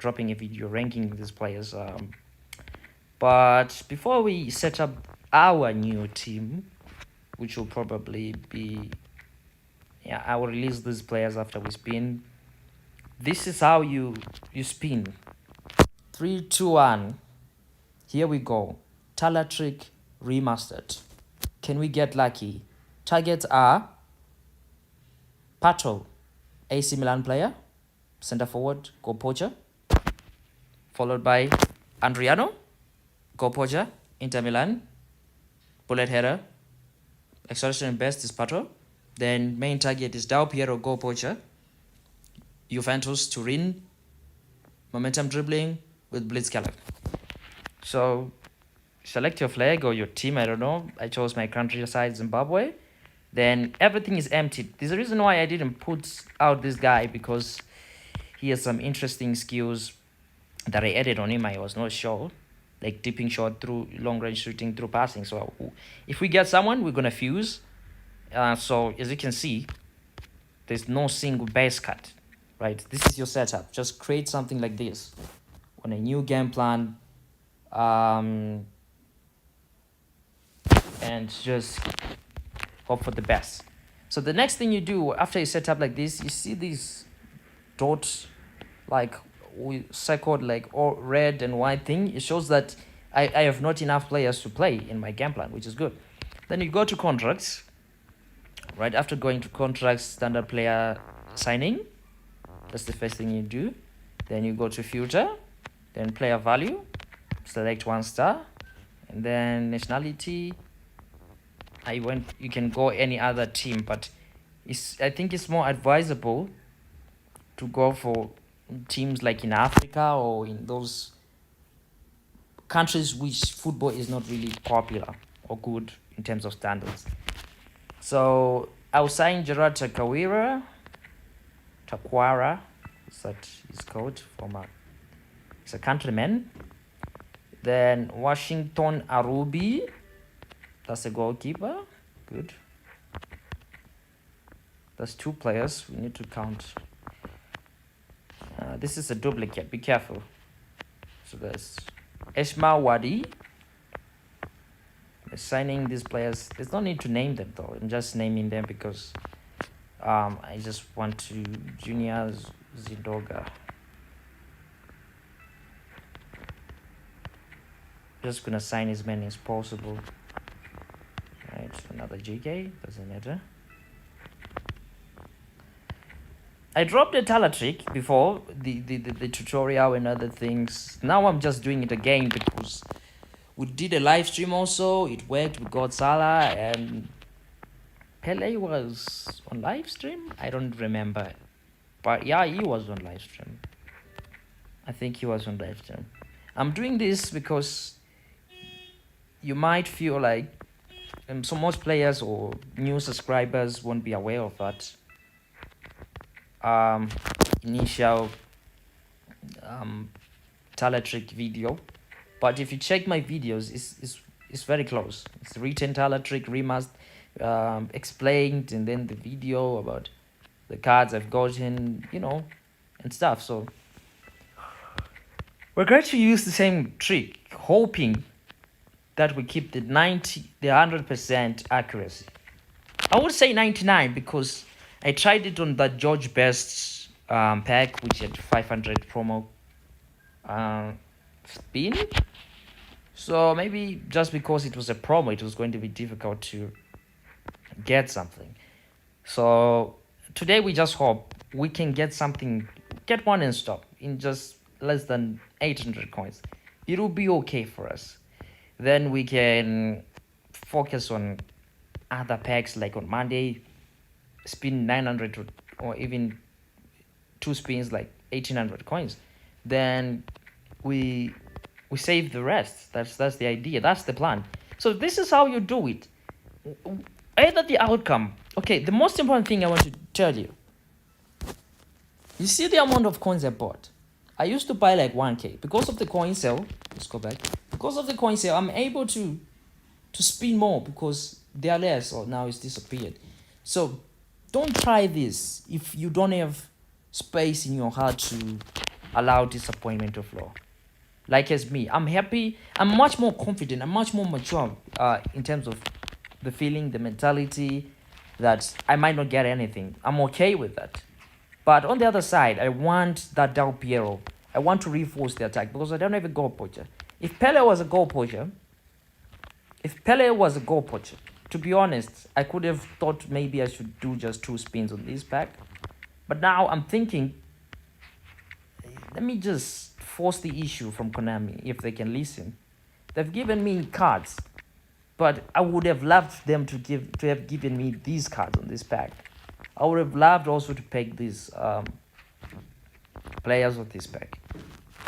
dropping a video ranking these players. But before we set up our new team, which will probably be, yeah, I will release these players after we spin. This is how you spin. 3, 2, 1. Here we go. Tala trick remastered. Can we get lucky? Targets are Pato, AC Milan player, center forward, goal poacher, followed by Andriano, goal poacher, Inter Milan, bullet header, extortion best is Pato. Then main target is Del Piero, goal poacher, Juventus, Turin, momentum dribbling with Blitzkiller. So select your flag or your team, I don't know. I chose my country side, Zimbabwe. Then everything is empty. There's a reason why I didn't put out this guy, because he has some interesting skills that I added on him. I was not sure, like dipping shot through long range shooting through passing. So if we get someone, we're gonna fuse. So as you can see, there's no single base cut, right? This is your setup. Just create something like this on a new game plan, and just hope for the best. So the next thing you do after you set up like this, you see these dots, like we circled, like all red and white thing. It shows that I have not enough players to play in my game plan, which is good. Then you go to contracts. Right after going to contracts, standard player signing. That's the first thing you do. Then you go to filter, then player value, select 1 star, and then nationality. You can go any other team, but I think it's more advisable to go for teams like in Africa or in those countries which football is not really popular or good in terms of standards. So I'll sign Gerard Takwara, is that his code, he's a countryman. Then Washington Arubi, that's a goalkeeper, good. That's 2 players, we need to count. This is a duplicate, be careful. So there's Eshma Wadi. Signing these players, there's no need to name them though. I'm just naming them because I just want to Junior Zidoga. Just gonna sign as many as possible. Right, another GK, doesn't matter. I dropped a tala trick before the tutorial and other things. Now I'm just doing it again because we did a live stream also. It worked. We got Salah and Pele was on live stream. I don't remember, but yeah, he was on live stream. I think he was on live stream. I'm doing this because you might feel like so most players or new subscribers won't be aware of that initial tala trick video. But if you check my videos, it's very close. It's written tala trick remastered, explained, and then the video about the cards I've gotten, and stuff. So we're going to use the same trick, hoping that we keep the 100% accuracy. I would say 99 because I tried it on that George Best pack, which had 500 promo spin. So maybe just because it was a promo, it was going to be difficult to get something. So today we just hope we can get something, get one in stock in just less than 800 coins. It will be okay for us. Then we can focus on other packs, like on Monday, spin 900 or even 2 spins, like 1800 coins. Then we save the rest. That's the idea. That's the plan. So this is how you do it. Either the outcome. Okay, the most important thing I want to tell you. You see the amount of coins I bought. I used to buy like 1k. Because of the coin sale, let's go back. Because of the coin sale, I'm able to spin more because they are less, or now it's disappeared. So don't try this if you don't have space in your heart to allow disappointment to flow. Like as me, I'm happy. I'm much more confident. I'm much more mature in terms of the feeling, the mentality that I might not get anything. I'm okay with that. But on the other side, I want that Del Piero. I want to reinforce the attack because I don't have a goal poacher. If Pele was a goal poacher, to be honest, I could have thought maybe I should do just 2 spins on this pack. But now I'm thinking, let me just force the issue from Konami if they can listen. They've given me cards, but I would have loved them to have given me these cards on this pack. I would have loved also to pick these players of this pack.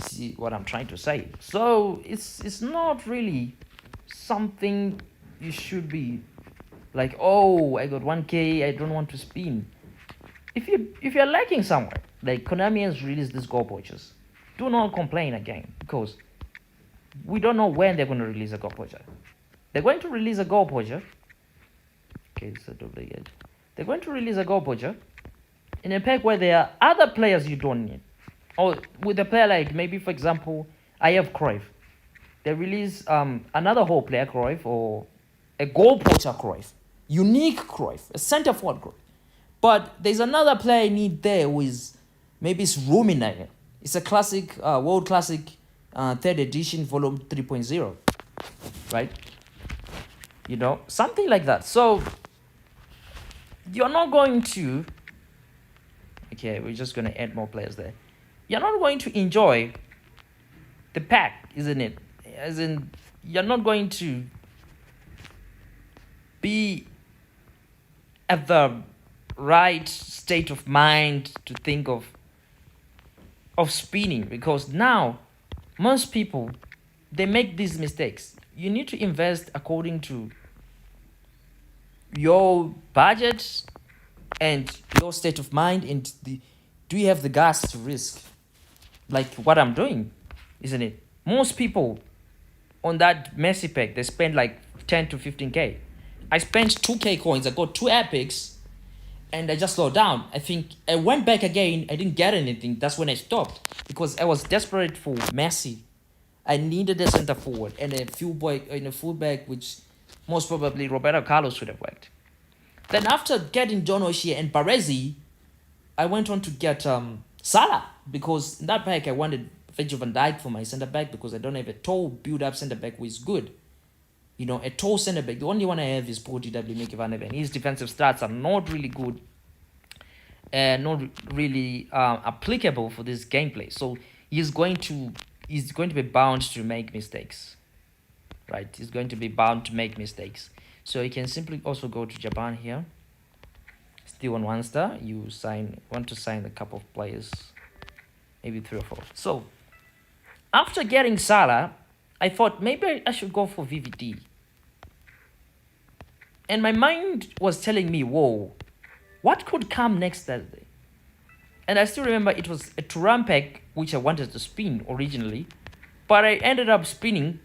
See what I'm trying to say? So it's not really something you should be like, oh, I got 1k, I don't want to spin. If you're lacking somewhere, like Konami has released these goal poachers, do not complain again, because we don't know when they're going to release a goal poacher. They're going to release a goal poacher. Okay, it's a double edge. They're going to release a goal poacher in a pack where there are other players you don't need. Or with a player like, maybe for example, I have Cruyff. They release another whole player Cruyff, or a goal poacher Cruyff, unique Cruyff, a center forward Cruyff. But there's another player I need there who is, maybe it's Ruminator. It's a classic, world classic, 3rd edition, volume 3.0, right? You know, something like that. So you're not going to, okay, we're just going to add more players there. You're not going to enjoy the pack, isn't it? As in, you're not going to be at the right state of mind to think of spinning, because now most people, they make these mistakes. You need to invest according to your budget and your state of mind, and do you have the gas to risk, like what I'm doing, isn't it? Most people on that Messi pack, they spend like 10 to 15k. I spent 2k coins, I got 2 epics, and I just slowed down. I think I went back again, I didn't get anything. That's when I stopped, because I was desperate for Messi. I needed a center forward and a fullback, which most probably Roberto Carlos should have worked. Then after getting John O'Shea and Baresi, I went on to get Salah, because in that pack I wanted Virgil van Dijk for my center back, because I don't have a tall build-up center back who is good. You know, a tall center back. The only one I have is Paul TW Mickey Van Even. His defensive stats are not really good and not really applicable for this gameplay. So he's going to be bound to make mistakes, right? He's going to be bound to make mistakes. So you can simply also go to Japan here. Still on 1 star. You want to sign a couple of players, maybe 3 or 4. So after getting Salah, I thought maybe I should go for VVD. And my mind was telling me, whoa, what could come next Thursday? And I still remember it was a Turan pack which I wanted to spin originally, but I ended up spinning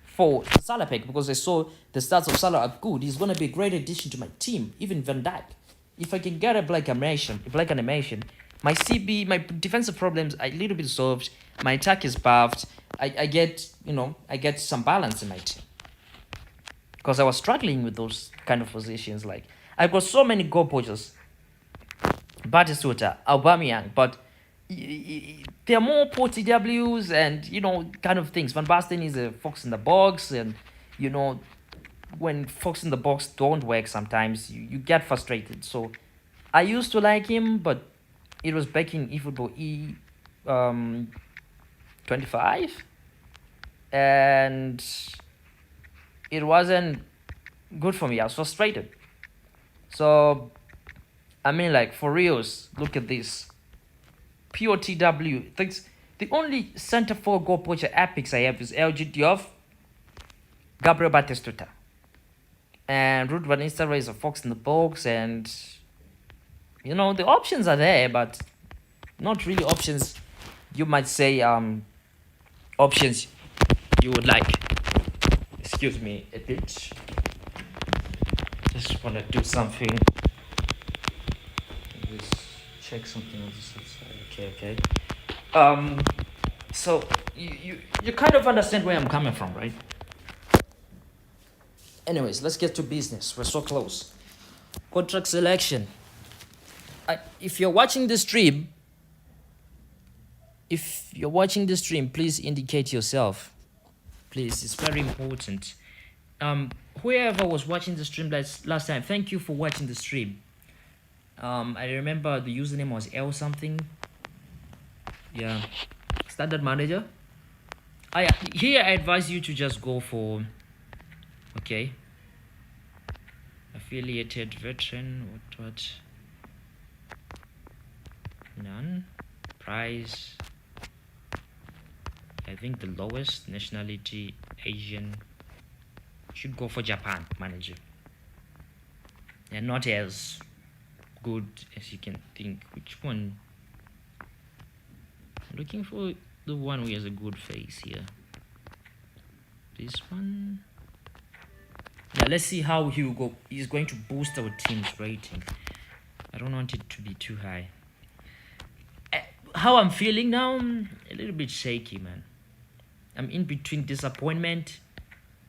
for the Salah pack because I saw the stats of Salah are good. He's going to be a great addition to my team, even Van Dijk. If I can get a black animation, my CB, my defensive problems are a little bit solved. My attack is buffed. I get some balance in my team. Because I was struggling with those kind of positions. Like, I've got so many goal poachers. Batistuta, Aubameyang, but there are more Port TWs and, kind of things. Van Basten is a fox in the box, and, when fox in the box don't work sometimes, you get frustrated. So, I used to like him, but it was back in eFootball 25, and it wasn't good for me. I was frustrated. So, for reals, look at this. Pure TW. The only center forward goal poacher epics I have is LG Diop, Gabriel Batistuta, and Ruud van Nistelrooy is a fox in the box, and the options are there, but not really options you might say options you would like. Excuse me a bit. Just want to do something. Just check something on this side. Okay. So you kind of understand where I'm coming from, right? Anyways, let's get to business. We're so close. Contract selection. If you're watching the stream, please indicate yourself. Please, it's very important. Whoever was watching the stream last time, thank you for watching the stream. I remember the username was L something. Yeah, standard manager. Here I advise you to just go for, okay, affiliated veteran. What? None. Price. I think the lowest nationality Asian. Should go for Japan manager. They're not as good as you can think. Which one? I'm looking for the one who has a good face here. This one. Yeah, let's see how he's going to boost our team's rating. I don't want it to be too high. How I'm feeling now, a little bit shaky, man. I'm in between disappointment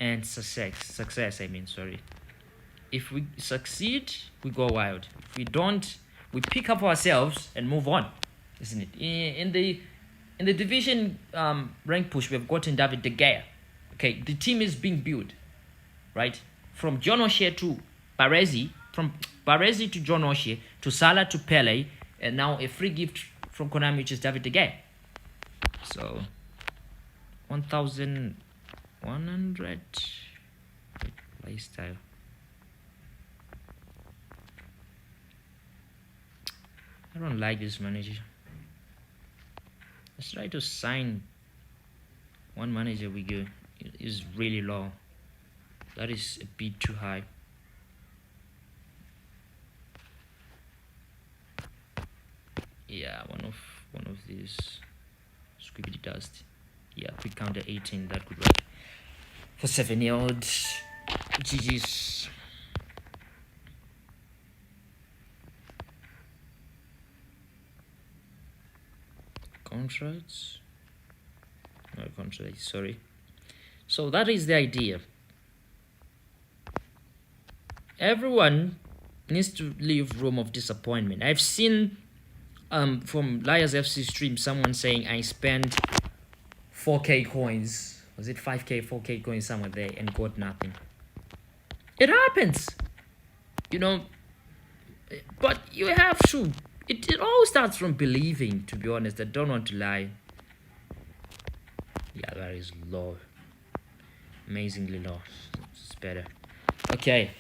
and success, I mean, sorry. If we succeed, we go wild. If we don't, we pick up ourselves and move on, isn't it? In the division rank push, we've gotten David De Gea. Okay, the team is being built, right? From John O'Shea to Baresi, from Baresi to John O'Shea, to Salah to Pele, and now a free gift from Konami, which is David De Gea. So, 1,100 playstyle. I don't like this manager. Let's try to sign one manager we go. It is really low. That is a bit too high. Yeah, one of these squibbity dust. Yeah, quick counter 18, that could work. For 7-year-old GG's. Contracts. No contracts, sorry. So that is the idea. Everyone needs to leave room of disappointment. I've seen from Liars FC stream someone saying I spent 4k coins. Was it 5k, 4k coins somewhere there and got nothing? It happens, you know. But you have to. It all starts from believing, to be honest. I don't want to lie. Yeah, that is low. Amazingly low. It's better. Okay.